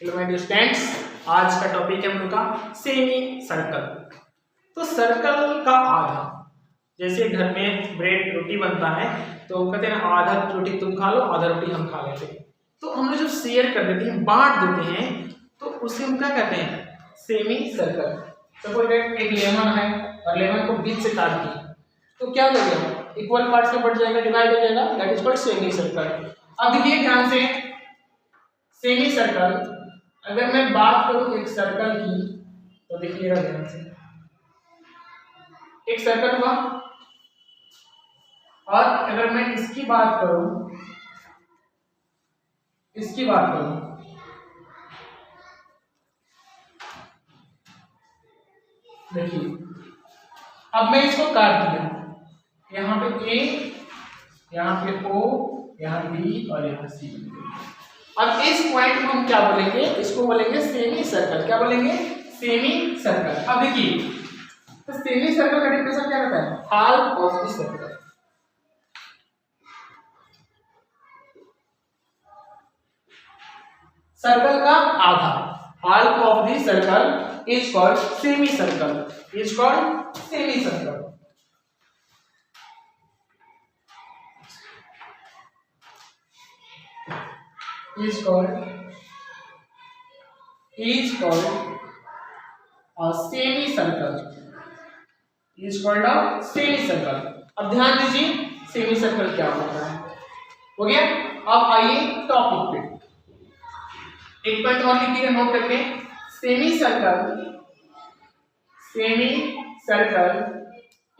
Hello my dear students, आज का topic है हम लोग का सेमी सर्कल। तो सर्कल का आधा, जैसे घर में ब्रेड रोटी बनता है तो कहते हैं ना, आधा रोटी तुम खा लो आधा रोटी हम खा लेते हैं। तो हम लोग जब शेयर कर देते हैं, बांट देते हैं, तो उसे हम क्या कहते हैं? Semi circle. सपोज एक लेमन है और लेमन को बीच से काट दिया तो क्या हो जाएगा? इक्वल पार्ट्स में बढ़ जाएगा, डिवाइड हो जाएगा, that is called semi circle. अब देखिए ध्यान से, सेमी सर्कल अगर मैं बात करूं एक सर्कल की तो देखिएगा ध्यान से, एक सर्कल हुआ, और अगर मैं इसकी बात करूं, देखिए अब मैं इसको काट दिया, यहाँ पे ए, यहाँ पे ओ, यहाँ बी और यहाँ सी। अब इस पॉइंट को हम क्या बोलेंगे? इसको बोलेंगे सेमी सर्कल। क्या बोलेंगे? Semi circle. अब देखिए, तो सेमी सर्कल का डेफिनेशन क्या रहता है? Half of the circle. Circle का आधा, half of the circle is called semi circle, is called semi circle. is called a semicircle, is called a semicircle। अब ध्यान दीजिए सेमी सर्कल क्या होता है। हो गया। अब आइए टॉपिक पे, एक पॉइंट और लिखिएगा नोट करके, semi circle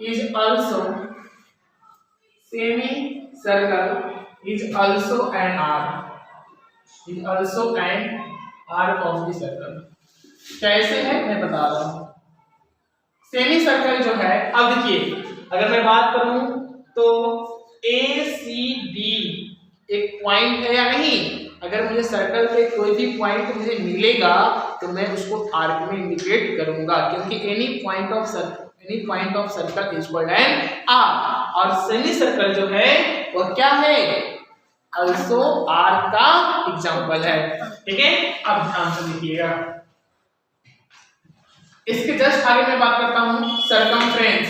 is also an arc, is also an arc of the circle। कैसे है मैं बता रहा हूं। सेमी सर्कल जो है, अब देखिए अगर मैं बात करूं तो ए सी डी एक पॉइंट है या नहीं? अगर मुझे सर्कल पे कोई भी पॉइंट मुझे मिलेगा तो मैं उसको आर्क में इंडिकेट करूंगा, क्योंकि any point of circle is called an arc. और सेमी सर्कल जो है वो क्या है? also आर्क का एग्जाम्पल है। ठीक है, अब ध्यान से देखिएगा, इसके जस्ट आगे मैं बात करता हूं सरकमफ्रेंस।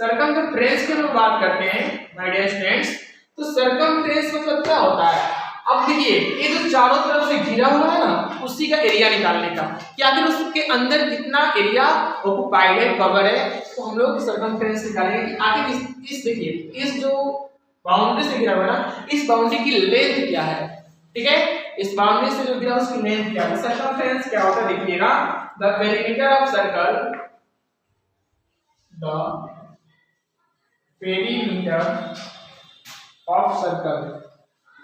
सरकमफ्रेंस की हम बात करते हैं माय डियर स्टूडेंट्स, तो सरकमफ्रेंस मतलब क्या होता है? अब देखिए ये जो चारों तरफ से घिरा हुआ है ना, उसी का एरिया निकालने का, कि आखिर उसके अंदर कितना एरिया ऑक्युपाइड है, कवर है, तो हम लोग सरकमफ्रेंस निकालेंगे कि आखिर इस देखिए, इस जो बाउंड्री से घिरा हुआ है ना, इस बाउंड्री की लेंथ क्या है। ठीक है, इस बाउंड्री से जो घिरा उसकी लेंथ क्या है। सरकमफ्रेंस क्या होता है देखिएगा, the perimeter of circle,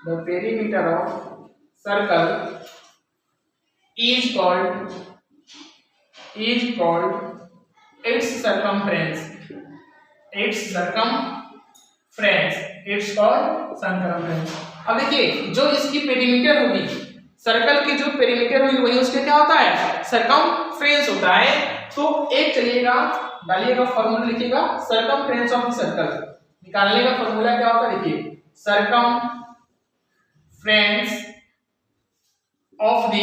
the perimeter of circle is called its circumference, it's called circumference। अब देखिए जो इसकी पेरीमीटर होगी, सर्कल की जो पेरीमीटर होगी वही उसके क्या होता है? सरकमफ्रेंस होता है। तो एक चलिएगा डालिएगा, फॉर्मूला लिखिएगा, सरकमफ्रेंस ऑफ द सर्कल निकालने का फॉर्मूला क्या होता है? देखिए सरकमफ्रेंस ऑफ द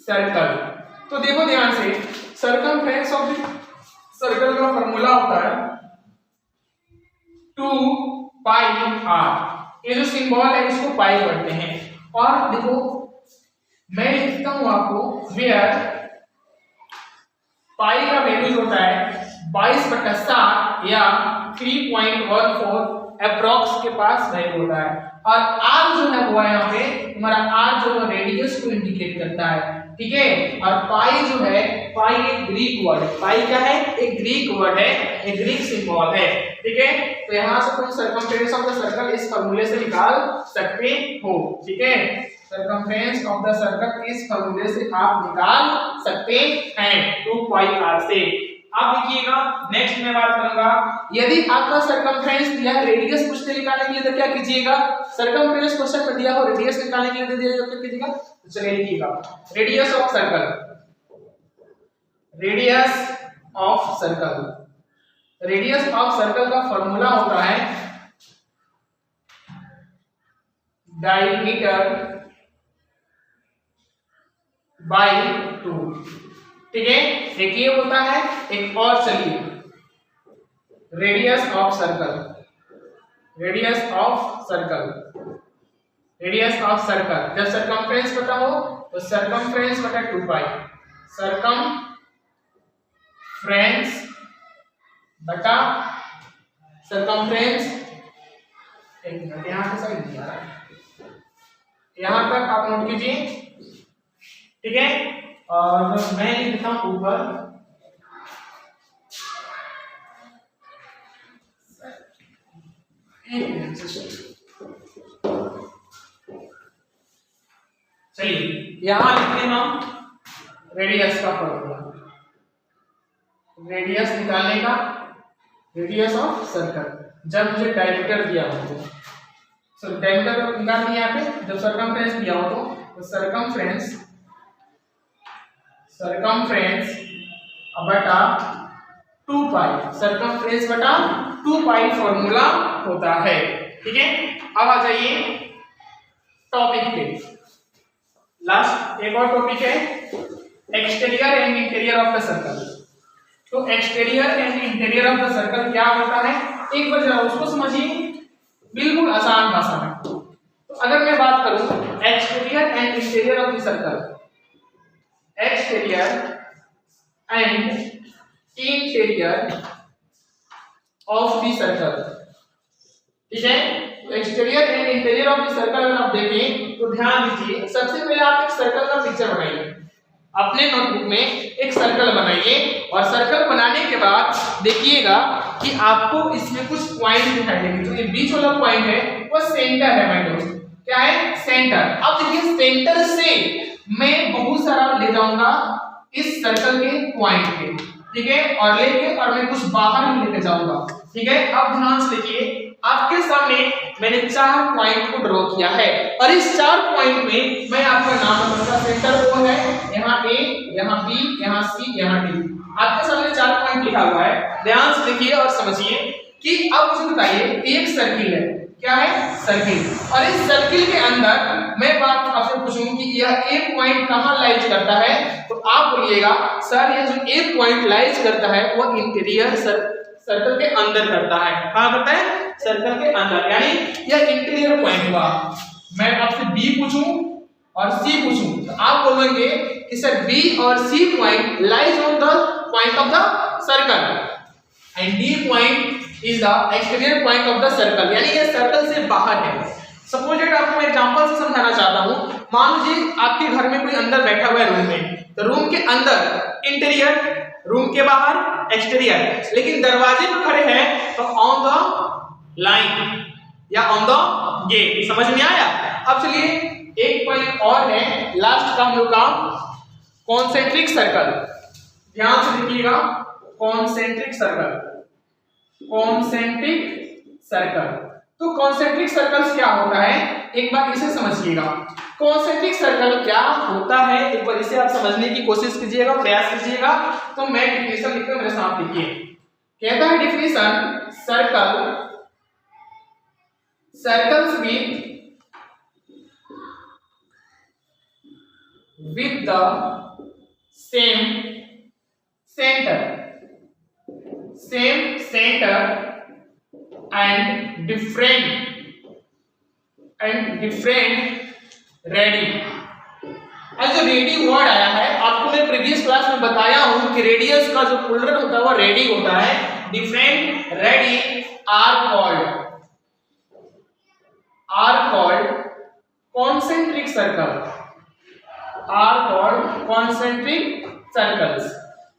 सर्कल। तो देखो ध्यान से, सरकमफ्रेंस ऑफ द सर्कल का फॉर्मूला होता है 2 पाई आर। ये जो सिंबल है इसको पाई पढ़ते हैं। और देखो मैं लिखता हूं आपको, वेयर पाई का वैल्यूज होता है 22/7 या 3.14 अप्रॉक्स के पास वैल्यू होता है। और आर जो है वो यहाँ पे हमारा आर जो है रेडियस को इंडिकेट करता है। ठीक है, और पाई जो है, पाई एक ग्रीक वर्ड है। पाई क्या है? एक ग्रीक वर्ड है, एक ग्रीक सिंबल है। ठीक है, तो यहाँ से तुम सरकमफ्रेंस ऑफ द सर्कल इस फॉर्मूले से निकाल सकते हो। ठीक है, सरकमफ्रेंस ऑफ द सर्कल इस फॉर्मूले से आप निकाल सकते हैं 2 पाई आर से। अब देखिएगा नेक्स्ट मैं बात करूंगा, यदि आपका सरकमफ्रेंस दिया है, रेडियस पूछते निकालने के लिए तो क्या कीजिएगा? सरकमफ्रेंस क्वेश्चन में दिया हो, रेडियस निकालने के लिए दे दिया तो क्या कीजिएगा? तो चलिए लिखिएगा, radius of circle, radius of circle का फॉर्मूला होता है डायमीटर बाई 2। ठीक है, एक ये होता है, एक और चलिए radius of circle, radius of circle, radius of circle जब सरकमफ्रेंस पता हो तो सरकमफ्रेंस बटा 2 पाई, सरकमफ्रेंस बटा सरकमफ्रेंस, एक मिनट यहां से साइड दिया है, यहां तक आप नोट कीजिए। ठीक है, और मैं लिखता हूं ऊपर चलिए यहां लिखते हैं हम रेडियस का फॉर्मूला, रेडियस निकालने का, रेडियस ऑफ सर्कल जब मुझे डायमीटर दिया हो तो, सो डायमीटर निकालनी है यहाँ पे, जब सरकमफ्रेंस दिया हो तो सरकमफ्रेंस, सरकमफ्रेंस बटा 2 पाई, सरकमफ्रेंस बटा 2 पाई फॉर्मूला होता है। ठीक है, अब आ जाइए टॉपिक पे, लास्ट एक और टॉपिक है exterior and interior of the circle. तो exterior and interior of the circle क्या होता है, एक बार जरा उसको समझिए बिल्कुल आसान भाषा में। तो अगर मैं बात करूं exterior and interior of the circle, exterior and interior of the circle, ठीक है, तो exterior and interior of the circle अगर आप देखें तो ध्यान दीजिए, सबसे पहले आप एक सर्कल का पिक्चर बनाइए, अपने नोटबुक में एक सर्कल बनाइए और सर्कल बनाने के बाद देखिएगा कि आपको इसमें कुछ पॉइंट दिखाई देंगे, जो ये बीच वाला पॉइंट है वो सेंटर है मेरे दोस्त, क्या है, सेंटर। अब देखिए सेंटर से मैं बहुत सारा ले जाऊंगा इस सर्कल के पॉइंट पे, ठीक है, और लेके और मैं कुछ बाहर भी लेके जाऊंगा। ठीक है, अब ध्यान से देखिए, आपके सामने मैंने 4 पॉइंट को ड्रॉ किया है और इस 4 पॉइंट में मैं आपका नाम बताऊंगा, सेंटर वो है यहाँ A, यहाँ B, यहाँ C, यहाँ D। आपके सामने 4 पॉइंट लिखा हुआ है, ध्यान से देखिए और समझिए कि अब मुझे बताइए एक सर्किल है, क्या है, सर्किल, और इस सर्किल के अंदर मैं बात आपसे पूछूं कि यह एक पॉइंट कहां लाइज करता है, तो आप बोलिएगा सर यह जो एक पॉइंट लाइज करता है वो इंटीरियर सर्कल के अंदर करता है। कहां करता है, सर्कल के अंदर, यानी यह इंटीरियर पॉइंट हुआ। मैं आपसे बी पूछूं और सी पूछूं तो आप बोलेंगे कि सर बी और C point lies on the point of the circle and D point is the exterior point of the circle, यानी यह सर्कल से बाहर है। सपोज दैट आपको मैं एग्जांपल से समझाना चाहता हूं, मान लीजिए आपके घर में कोई अंदर बैठा हुआ है रूम में, तो रूम के अंदर इंटीरियर, रूम के बाहर एक्सटीरियर, लेकिन दरवाजे पे खड़े हैं तो ऑन द लाइन या ऑन द गेट। समझ में आया? अब चलिए एक पॉइंट और है लास्ट का हम लोग का, कॉन्सेंट्रिक सर्कल। ध्यान से देखिएगा, कॉन्सेंट्रिक सर्कल, कॉन्सेंट्रिक सर्कल। तो कॉन्सेंट्रिक सर्कल्स क्या होता है, एक बार इसे समझिएगा। कॉन्सेंट्रिक सर्कल क्या होता है, एक बार इसे आप समझने की कोशिश कीजिएगा, प्रयास कीजिएगा। तो मैं डेफिनेशन लिखता हूं, मेरे साथ लिखिए। कहता है definition, circle, circles with the same center and different ready. आज जो रेडी वर्ड आया है, आपको मैं प्रीवियस क्लास में बताया हूं कि रेडियस का जो प्लूरल होता है वो रेडी होता है। Different radii are called concentric circle, are called concentric circles.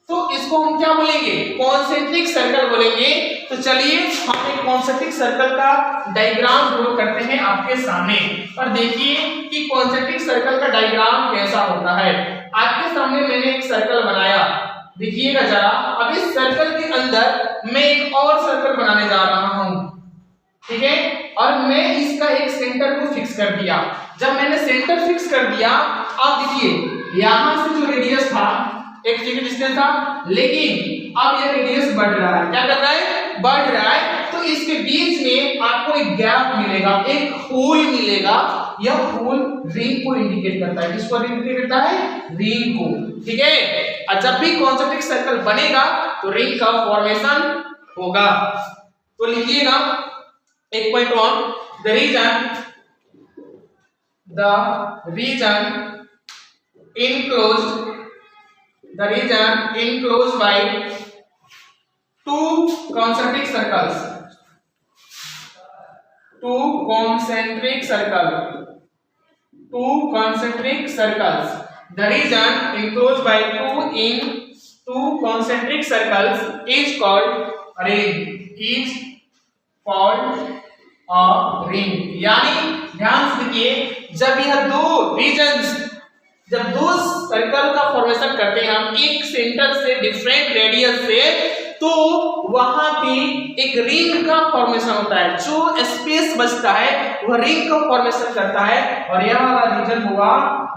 तो इसको हम क्या बोलेंगे, कॉन्सेंट्रिक सर्कल बोलेंगे। तो चलिए हम एक कॉन्सेंट्रिक सर्कल का डायग्राम ड्रॉ करते हैं आपके सामने और देखिए कि कॉन्सेंट्रिक सर्कल का डायग्राम कैसा होता है। आपके सामने मैंने एक सर्कल बनाया, देखिएगा जरा। अब इस सर्कल के अंदर मैं एक और सर्कल बनाने जा रहा हूं, ठीक है, और मैं इसका एक सेंटर को फिक्स कर दिया। जब मैंने सेंटर फिक्स कर दिया, अब देखिए यहां से जो रेडियस था एक फिक्स डिस्टेंस था, लेकिन अब यह रेडियस बढ़ रहा है। क्या कर रहा है, बढ़ रहा है। तो इसके बीच में आपको एक गैप मिलेगा, एक होल मिलेगा, यह फूल रिंग को इंडिकेट करता है। किसको इंडिकेट करता है? रिंग को। ठीक है, और जब भी कॉन्सेंट्रिक सर्कल बनेगा तो रिंग का फॉर्मेशन होगा। तो लिखिएगा 1.1 the region enclosed by two concentric circles the region enclosed by two concentric circles is called a ring यानी ध्यान से देखिए, जब यह दो सर्कल का फॉर्मेशन करते हैं हम एक सेंटर से डिफरेंट रेडियस से, तो वहां पे एक रिंग का फॉर्मेशन होता है। जो स्पेस बचता है वह रिंग का फॉर्मेशन करता है, और यह वाला रीजन हुआ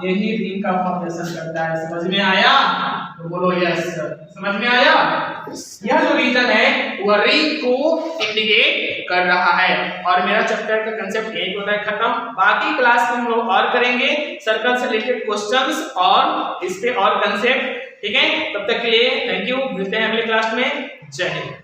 यही रिंग का फॉर्मेशन करता है। समझ में आया? तो बोलो यस। समझ में आया? यह जो रीजन है वह रिंग को इंडिकेट कर रहा है। और मेरा चैप्टर का कंसेप्ट यही होता है खत्म। बाकी क्लास में हम लोग और करेंगे सर्कल से रिलेटेड क्वेश्चंस और इस पे और कंसेप्ट। ठीक है, तब तक के लिए थैंक यू, मिलते हैं अगले क्लास में। जय हिंद।